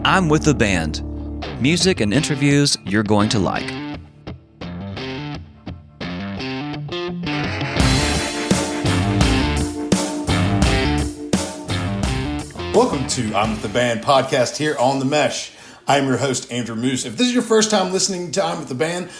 I'm with the band. Music and interviews you're going to like. Welcome to I'm with the Band podcast here on The Mesh. I'm your host, Andrew Moose. If this is your first time listening to I'm with the Band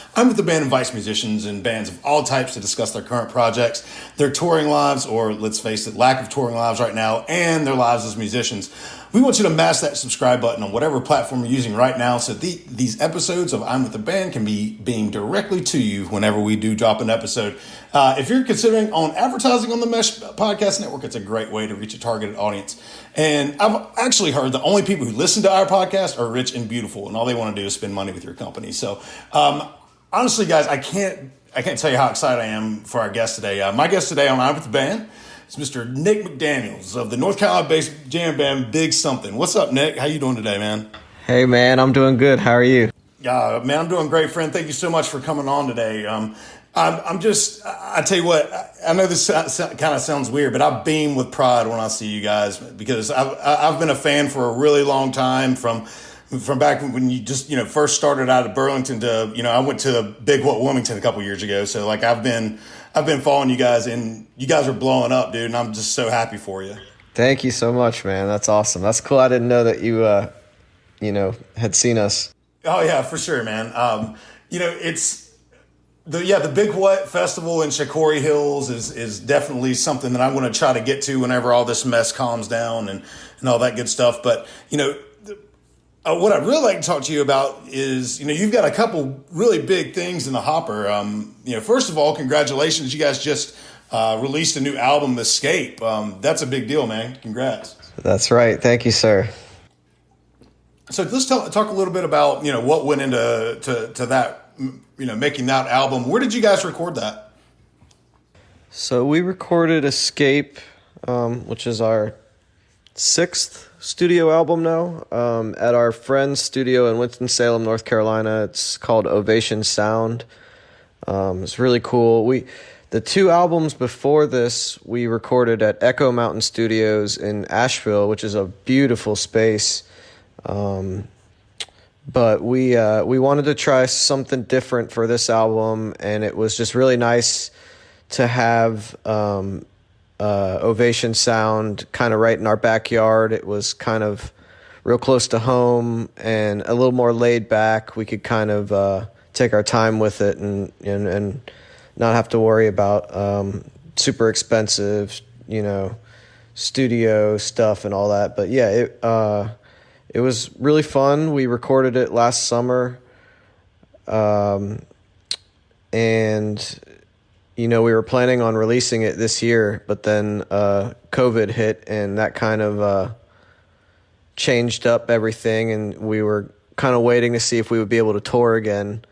invites musicians and bands of all types to discuss their current projects, their touring lives, or let's face it, lack of touring lives right now, and their lives as musicians. We want you to mash that subscribe button on whatever platform you're using right now so these episodes of I'm with the Band can be beamed directly to you whenever we do drop an episode. If you're considering on advertising on the Mesh Podcast Network, it's a great way to reach a targeted audience. And I've actually heard the only people who listen to our podcast are rich and beautiful, and all they want to do is spend money with your company. So honestly, guys, I can't tell you how excited I am for our guest today. My guest today on I'm with the Band is Mr. Nick McDaniels of the North Carolina-based jam band Big Something. What's up, Nick? How you doing today, man? Hey, man, I'm doing good. How are you? Man, I'm doing great, friend. Thank you so much for coming on today. I tell you what, I know this kind of sounds weird, but I beam with pride when I see you guys because I've been a fan for a really long time from back when you just, first started out of Burlington to, I went to Big What Wilmington a couple years ago. So like I've been following you guys and you guys are blowing up, dude. And I'm just so happy for you. Thank you so much, man. That's awesome. That's cool. I didn't know that you, had seen us. Oh yeah, for sure, man. It's the Big What Festival in Shakori Hills is definitely something that I'm going to try to get to whenever all this mess calms down and all that good stuff. But, what I'd really like to talk to you about is, you've got a couple really big things in the hopper. First of all, congratulations. You guys just released a new album, Escape. That's a big deal, man. Congrats. That's right. Thank you, sir. So let's talk a little bit about, what went into to that, making that album. Where did you guys record that? So we recorded Escape, which is our 6th studio album now, at our friend's studio in Winston-Salem, North Carolina. It's called Ovation Sound. It's really cool. The 2 albums before this, we recorded at Echo Mountain Studios in Asheville, which is a beautiful space. But we wanted to try something different for this album, and it was just really nice to have Ovation Sound kind of right in our backyard. It was kind of real close to home and a little more laid back. We could kind of take our time with it and not have to worry about super expensive, studio stuff and all that. But yeah, it was really fun. We recorded it last summer, and we were planning on releasing it this year, but then COVID hit, and that kind of changed up everything, and we were kind of waiting to see if we would be able to tour again.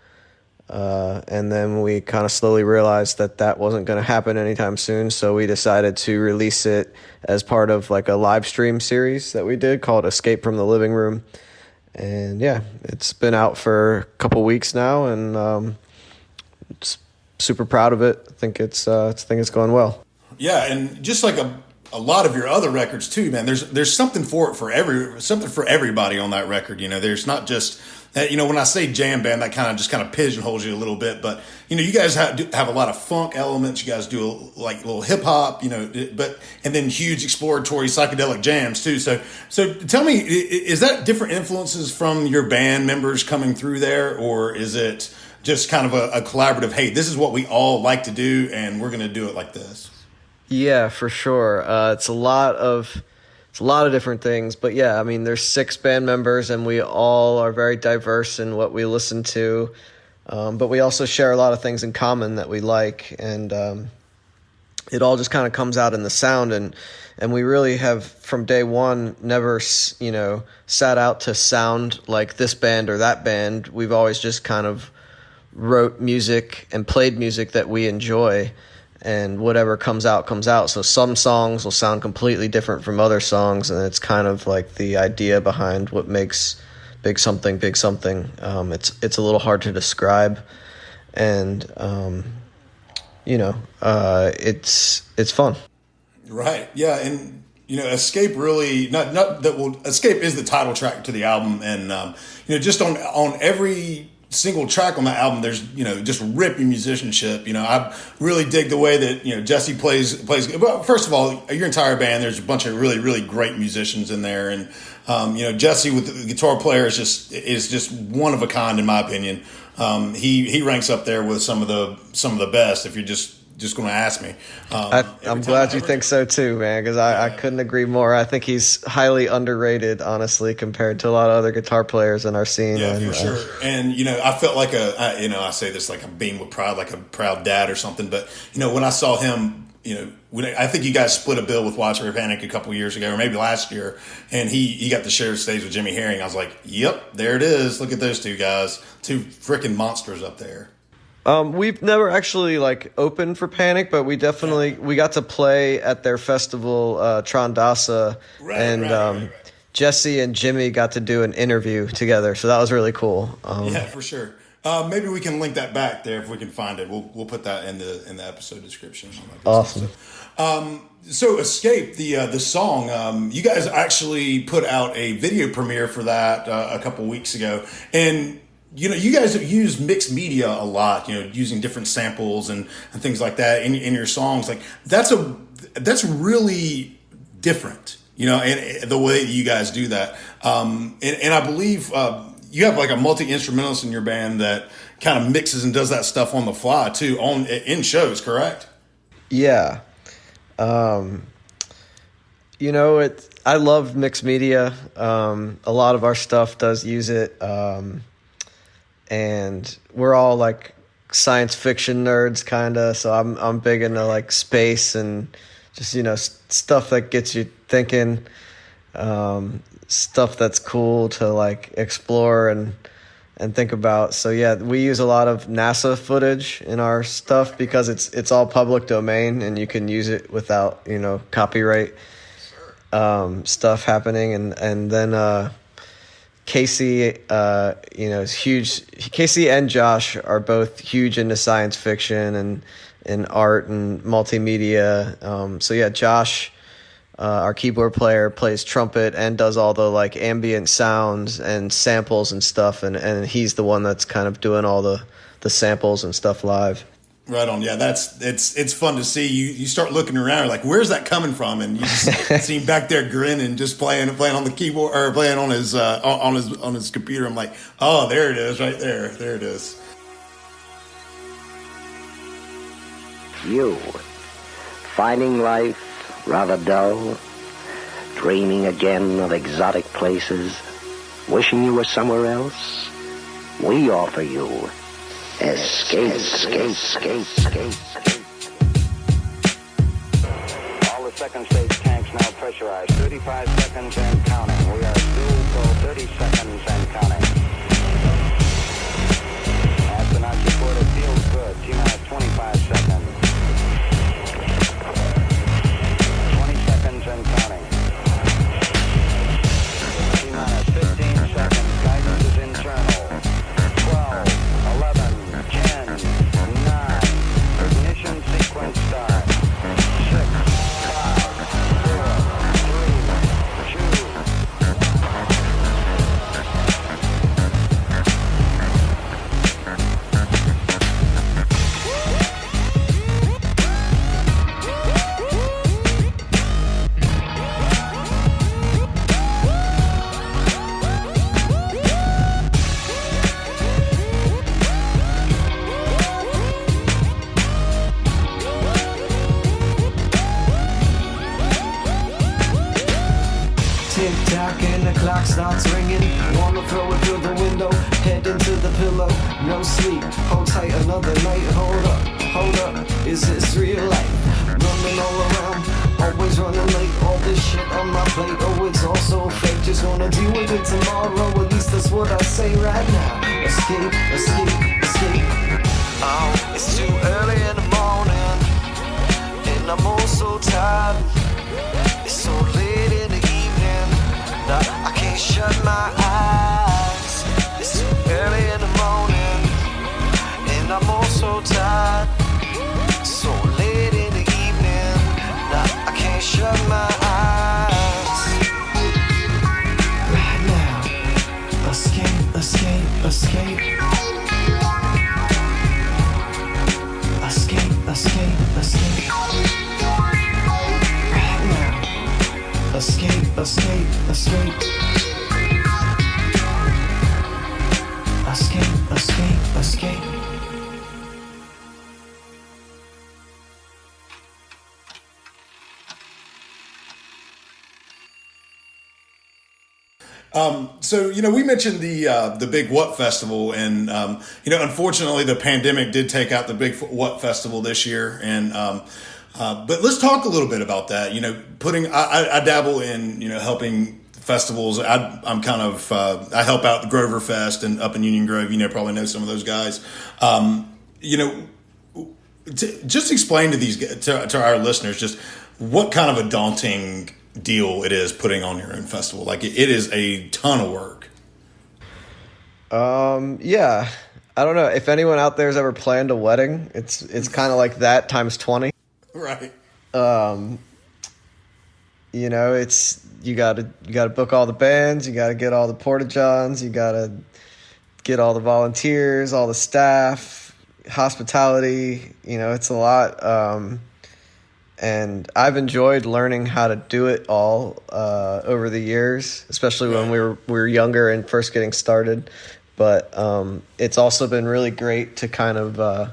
And then we kind of slowly realized that wasn't going to happen anytime soon, so we decided to release it as part of like a live stream series that we did called Escape from the Living Room. And yeah, it's been out for a couple weeks now, and super proud of it. I think it's going well. Yeah, and just like a lot of your other records too, man. There's something for everybody on that record. There's not just that. When I say jam band, that kind of pigeonholes you a little bit. But you guys have a lot of funk elements. You guys do like little hip hop, and then huge exploratory psychedelic jams too. So tell me, is that different influences from your band members coming through there, or is it just kind of a collaborative, hey, this is what we all like to do, and we're going to do it like this? Yeah, for sure. It's a lot of different things, but yeah, I mean, there's 6 band members, and we all are very diverse in what we listen to, but we also share a lot of things in common that we like, and it all just kind of comes out in the sound, and we really have from day one never sat out to sound like this band or that band. We've always just kind of wrote music and played music that we enjoy, and whatever comes out. So some songs will sound completely different from other songs, and it's kind of like the idea behind what makes Big Something Big Something. It's a little hard to describe, and it's fun. Right. Yeah, and Escape really not that will Escape is the title track to the album, and just on every single track on that album, there's just ripping musicianship. I really dig the way that Jesse plays. Well, first of all, your entire band, there's a bunch of really really great musicians in there, and Jesse with the guitar player is just one of a kind in my opinion. He ranks up there with some of the best. If you're just going to ask me, I'm glad you think so too, man, because I couldn't agree more. I think he's highly underrated, honestly, compared to a lot of other guitar players in our scene. Yeah, for sure. And I felt like I say this like I'm being with pride, like a proud dad or something. But when I saw him, I think you guys split a bill with Watch for Panic a couple years ago, or maybe last year, and he got to share the stage with Jimmy Herring. I was like, yep, there it is. Look at those two guys, two freaking monsters up there. We've never actually opened for Panic, but we got to play at their festival, Trondasa, and Jesse and Jimmy got to do an interview together, so that was really cool. Yeah, for sure. Maybe we can link that back there if we can find it. We'll put that in the episode description. Awesome. So Escape, the song, you guys actually put out a video premiere for that a couple weeks ago, and you guys have used mixed media a lot, using different samples and things like that in your songs. Like that's really different, and the way that you guys do that. And I believe you have like a multi-instrumentalist in your band that kind of mixes and does that stuff on the fly too, in shows, correct? Yeah. I love mixed media. A lot of our stuff does use it. And we're all like science fiction nerds kind of, so I'm big into space and just stuff that gets you thinking, stuff that's cool to explore and think about. So yeah, we use a lot of NASA footage in our stuff because it's all public domain and you can use it without copyright stuff happening. And then Casey, is huge. Casey and Josh are both huge into science fiction and art and multimedia. So yeah, Josh, our keyboard player, plays trumpet and does all the ambient sounds and samples and stuff. And he's the one that's kind of doing all the samples and stuff live. Right on. Yeah, it's fun to see. You start looking around, where's that coming from? And you just see him back there grinning, just playing on the keyboard or playing on his computer. I'm like, oh, there it is, right there. There it is. You, finding life rather dull, dreaming again of exotic places, wishing you were somewhere else. We offer you escape. All the second stage tanks now pressurized. 35 seconds and counting. We are still for 30 seconds and counting. Astronauts reported feels good. T-minus 25 seconds. 20 seconds and counting. T-minus 15 seconds. Guidance is internal. 12, 11, 10, 9. Ignition sequence start. 6, 5, Tick-tock and the clock starts ringing. Wanna throw it through the window, head into the pillow. No sleep, hold tight another night. Hold up, is this real life? Running all around, always running late. All this shit on my plate, oh it's all so fake. Just gonna deal with it tomorrow, at least that's what I say right now. Escape. Oh, it's too early in the morning, and I'm all so tired. It's so late in the evening that I can't shut my eyes. It's too early in the morning, and I'm all so tired. So late in the evening that I can't shut my eyes. escape, escape. Escape, escape, escape. So we mentioned the Big What Festival, and unfortunately the pandemic did take out the Big What Festival this year, and but let's talk a little bit about that. I dabble in helping festivals. I'm kind of I help out the Grover Fest and up in Union Grove. Probably know some of those guys. Just explain to our listeners just what kind of a daunting deal it is putting on your own festival. Like it is a ton of work. Yeah, I don't know if anyone out there has ever planned a wedding. It's kind of like that times 20. Right. It's you gotta book all the bands, you gotta get all the porta-johns, you gotta get all the volunteers, all the staff, hospitality. It's a lot. And I've enjoyed learning how to do it all over the years, especially when we were younger and first getting started. But it's also been really great to kind of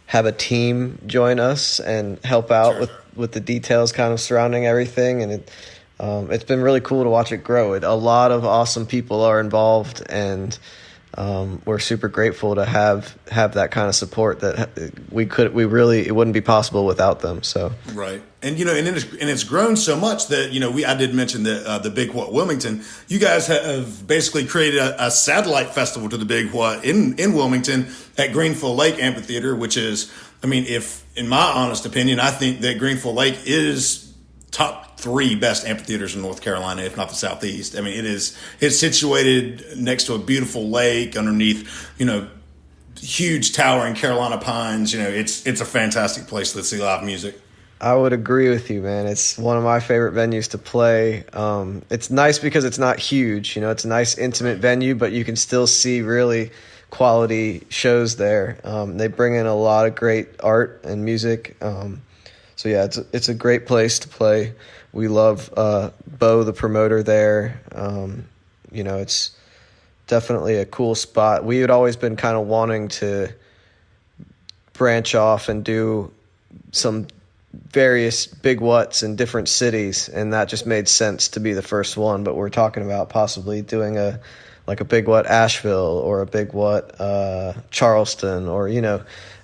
have a team join us and help out with the details kind of surrounding everything. And it's been really cool to watch it grow. A lot of awesome people are involved, and we're super grateful to have that kind of support that it wouldn't be possible without them. So right, and it's grown so much that I did mention that the Big What Wilmington. You guys have basically created a satellite festival to the Big What in Wilmington at Greenfield Lake Amphitheater, which is, if in my honest opinion, I think that Greenfield Lake is top 3 best amphitheaters in North Carolina, if not the Southeast. It's situated next to a beautiful lake underneath, huge towering Carolina pines. It's a fantastic place to see live music. I would agree with you, man. It's one of my favorite venues to play. It's nice because it's not huge. It's a nice intimate venue, but you can still see really quality shows there. They bring in a lot of great art and music. So yeah, it's a great place to play. We love Bo, the promoter there. It's definitely a cool spot. We had always been kind of wanting to branch off and do some various Big Whats in different cities, and that just made sense to be the first one. But we're talking about possibly doing a Big What Asheville or a Big What Charleston, or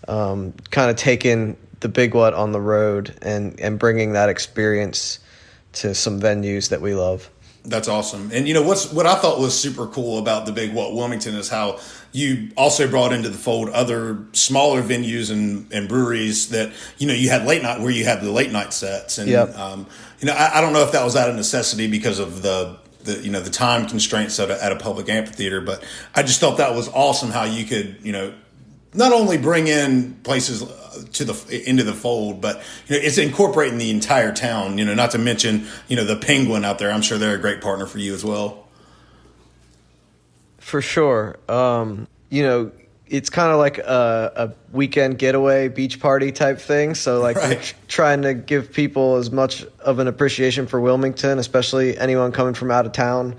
kind of taking the Big What on the road and bringing that experience to some venues that we love. That's awesome. And what I thought was super cool about the Big What Wilmington is how you also brought into the fold other smaller venues and breweries that you had late night, where you had the late night sets. And yep. I don't know if that was out of necessity because of the time constraints at a public amphitheater, but I just thought that was awesome how you could not only bring in places into the fold, but it's incorporating the entire town. Not to mention the Penguin out there. I'm sure they're a great partner for you as well. For sure. It's kind of like a weekend getaway beach party type thing. So right. We're trying to give people as much of an appreciation for Wilmington, especially anyone coming from out of town.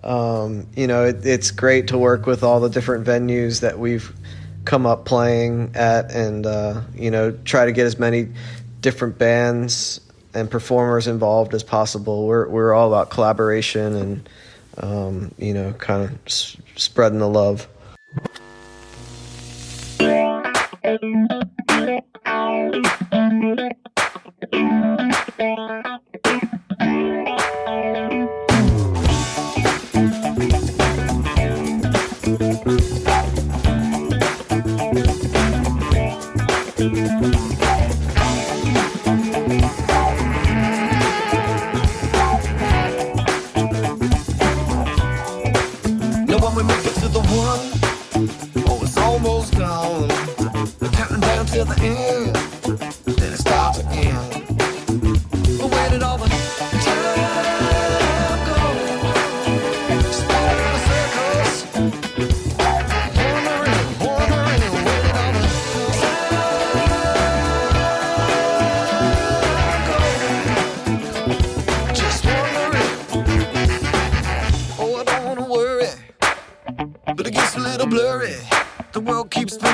It's great to work with all the different venues that we've come up playing at, and try to get as many different bands and performers involved as possible. We're all about collaboration and kind of spreading the love.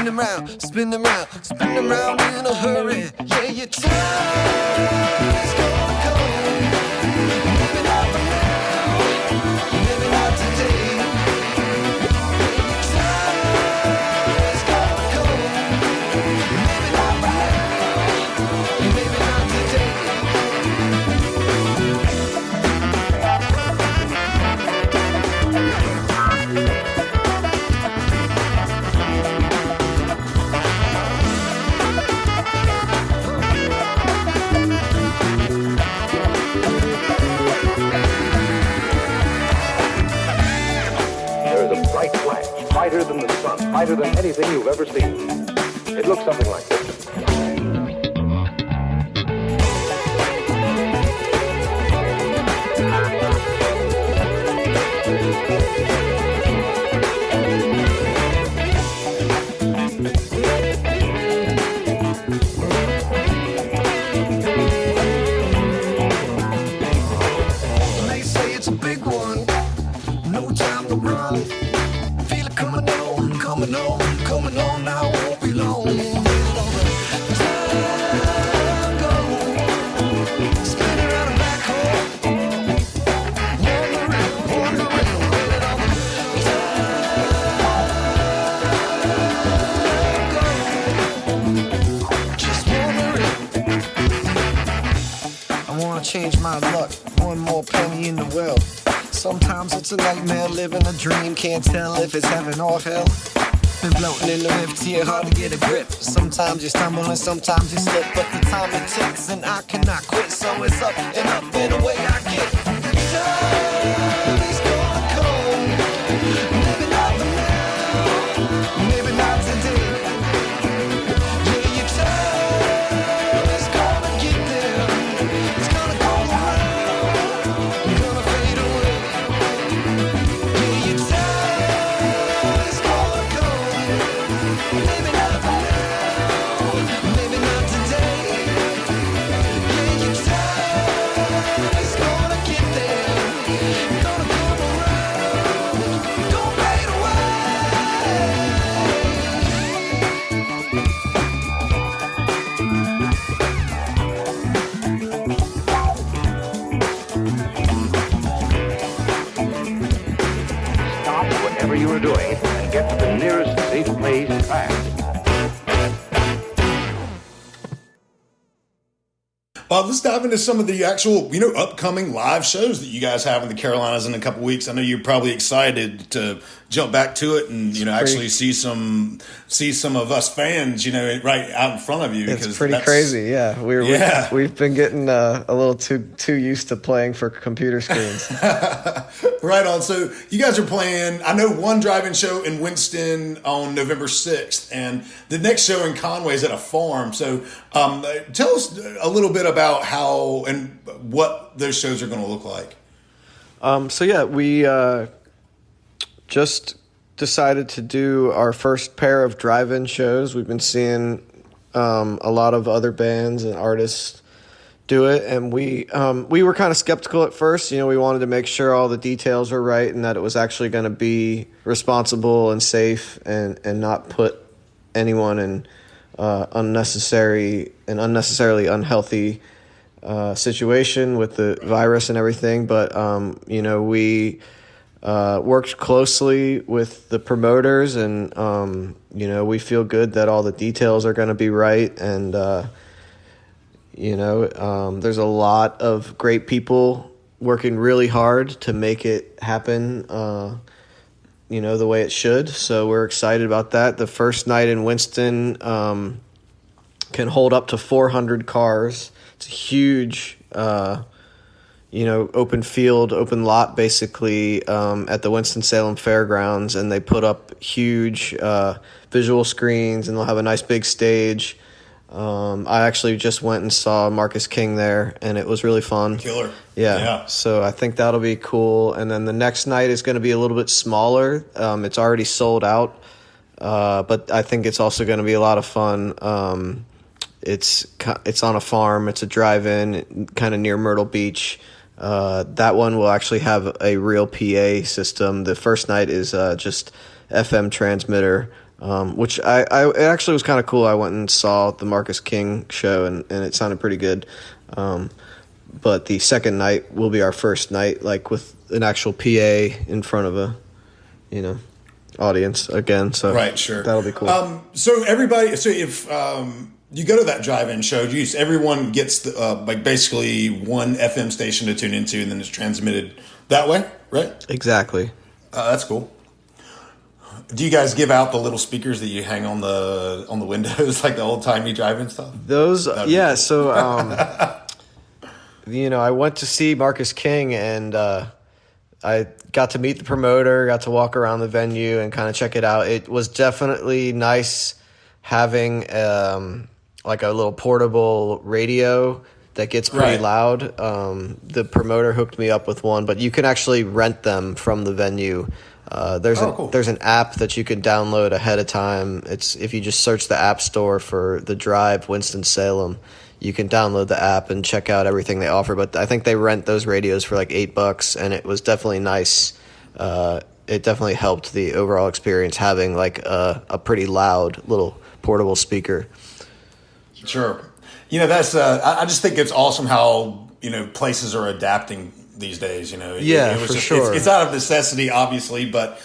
spinning round, spinning round, spinning round in a hurry. Yeah, your time is gonna come. Maybe not now, maybe not today. Yeah, your time is gonna come. Maybe not now, maybe not today. There is a bright flash, brighter than the sun, brighter than anything you've ever seen. It looks something like this. They say it's a big one, no time to run. Feel it coming on, coming on, coming on now, won't be long. Let all the time go, spinning around a black hole, wondering, wondering, let all the time go, just wondering. I wanna change my luck, one more penny in the well. Sometimes it's a nightmare, living a dream, can't tell if it's heaven or hell. Been floating in the rift here, hard to get a grip. Sometimes you stumble and sometimes you slip, but the time it ticks and I cannot quit, so it's up and up and away I get. Time is gonna come, maybe not now, maybe not today. Yeah, your time is gonna get there, it's gonna come around, gonna fade away. Yeah, your time is gonna come, maybe not now, maybe not today. Yeah, your time is gonna get there, gonna come around, don't fade away. Stop whatever you are doing and get to the nearest safe place fast. Let's dive into some of the actual, upcoming live shows that you guys have in the Carolinas in a couple weeks. I know you're probably excited to jump back to it and actually see some of us fans, right out in front of you. It's pretty crazy, yeah. We've been getting a little too used to playing for computer screens. Right on. So you guys are playing, I know, one drive-in show in Winston on November 6th, and the next show in Conway is at a farm. So tell us a little bit about how and what those shows are going to look like. We just decided to do our first pair of drive-in shows. We've been seeing a lot of other bands and artists do it, and we were kind of skeptical at first. We wanted to make sure all the details were right and that it was actually going to be responsible and safe and not put anyone in unnecessarily unhealthy situation with the virus and everything. But we worked closly with the promoters, and we feel good that all the details are going to be right. And there's a lot of great people working really hard to make it happen, the way it should. So we're excited about that. The first night in Winston can hold up to 400 cars. It's a huge, open field, open lot, basically, at the Winston-Salem Fairgrounds. And they put up huge visual screens, and they'll have a nice big stage. I actually just went and saw Marcus King there, and it was really fun. Killer. Yeah. So I think that'll be cool. And then the next night is going to be a little bit smaller. It's already sold out, but I think it's also going to be a lot of fun. It's on a farm. It's a drive-in, kind of near Myrtle Beach. That one will actually have a real PA system. The first night is just FM transmitter. which it actually was kind of cool. I went and saw the Marcus King show, and it sounded pretty good. But the second night will be our first night, like with an actual PA in front of a, audience again. So right, sure, that'll be cool. So if you go to that drive-in show, everyone gets basically one FM station to tune into, and then it's transmitted that way, right? Exactly. That's cool. Do you guys give out the little speakers that you hang on the windows, like the old-timey drive-in stuff? Those, yeah. Cool. So, I went to see Marcus King, and I got to meet the promoter, got to walk around the venue and kind of check it out. It was definitely nice having like a little portable radio that gets pretty loud. The promoter hooked me up with one, but you can actually rent them from the venue. There's an app that you can download ahead of time. It's if you just search the App Store for The Drive Winston-Salem, you can download the app and check out everything they offer. But I think they rent those radios for like $8, and it was definitely nice. It definitely helped the overall experience having like a pretty loud little portable speaker. Sure. That's I just think it's awesome how, places are adapting these days, sure. It's out of necessity, obviously, but,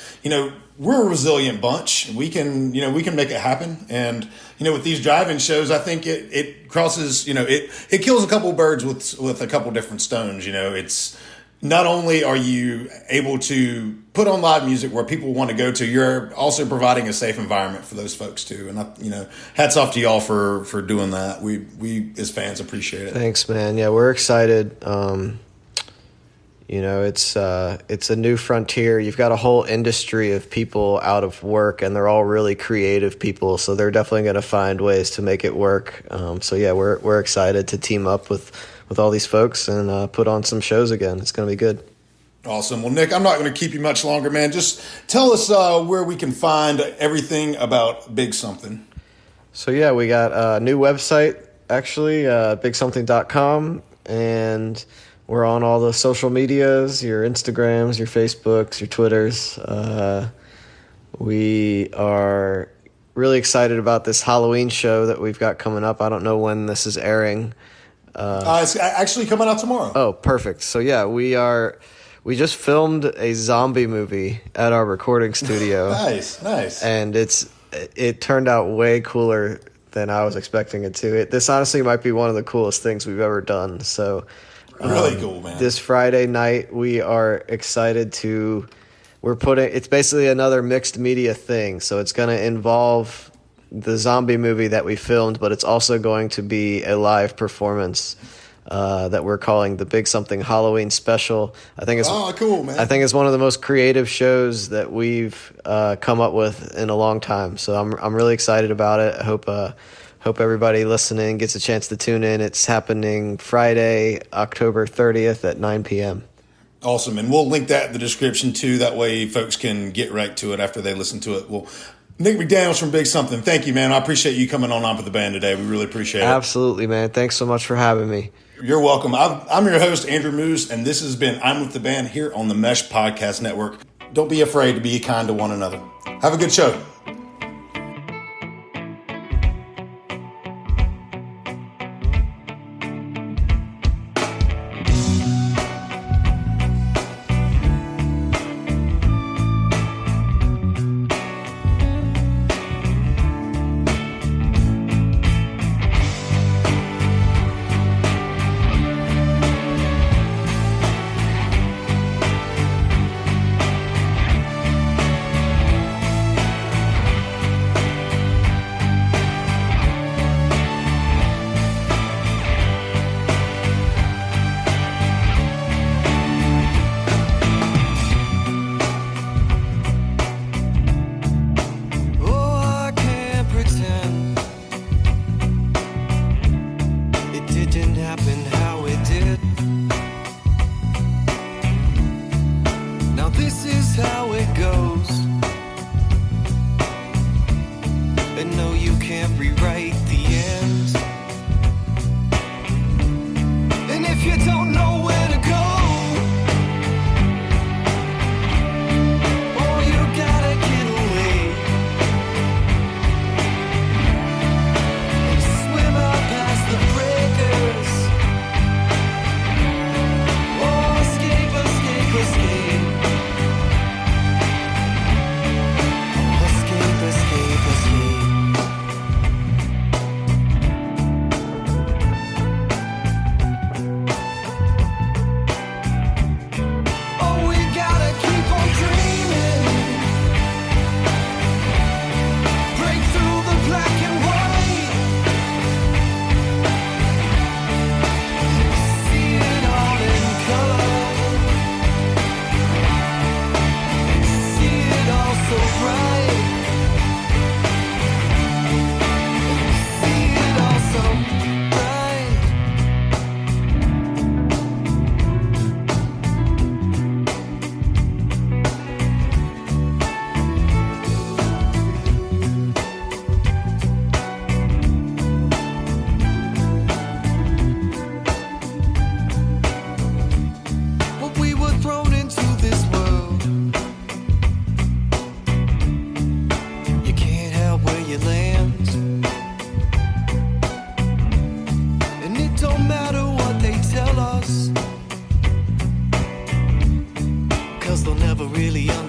we're a resilient bunch. We can make it happen. And, with these drive-in shows, I think it crosses, it kills a couple birds with a couple different stones. It's not only are you able to put on live music where people want to go to, you're also providing a safe environment for those folks too. And hats off to y'all for doing that. We as fans appreciate it. Thanks, man. Yeah, we're excited. It's a new frontier. You've got a whole industry of people out of work, and they're all really creative people. So they're definitely going to find ways to make it work. So yeah, we're excited to team up with all these folks and put on some shows again. It's going to be good. Awesome. Well, Nick, I'm not going to keep you much longer, man. Just tell us where we can find everything about Big Something. So yeah, we got a new website, actually, bigsomething.com, and we're on all the social medias, your Instagrams, your Facebooks, your Twitters. We are really excited about this Halloween show that we've got coming up. I don't know when this is airing. It's actually coming out tomorrow. Oh, perfect. So yeah, we just filmed a zombie movie at our recording studio. Nice. And it turned out way cooler than I was expecting it to. This honestly might be one of the coolest things we've ever done. So really cool, man. This Friday night, we are excited it's basically another mixed media thing. So it's going to involve the zombie movie that we filmed, but it's also going to be a live performance that we're calling the Big Something Halloween Special. I think it's cool, man. I think it's one of the most creative shows that we've come up with in a long time. So I'm really excited about it. I hope everybody listening gets a chance to tune in. It's happening Friday, October 30th at 9 p.m. Awesome. And we'll link that in the description too. That way folks can get right to it after they listen to it. Well, Nick McDaniels from Big Something, thank you, man. I appreciate you coming on with the band today. We really appreciate it. Absolutely, man. Thanks so much for having me. You're welcome. I'm your host, Andrew Moose, and this has been I'm With the Band here on the Mesh Podcast Network. Don't be afraid to be kind to one another. Have a good show.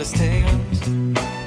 understand.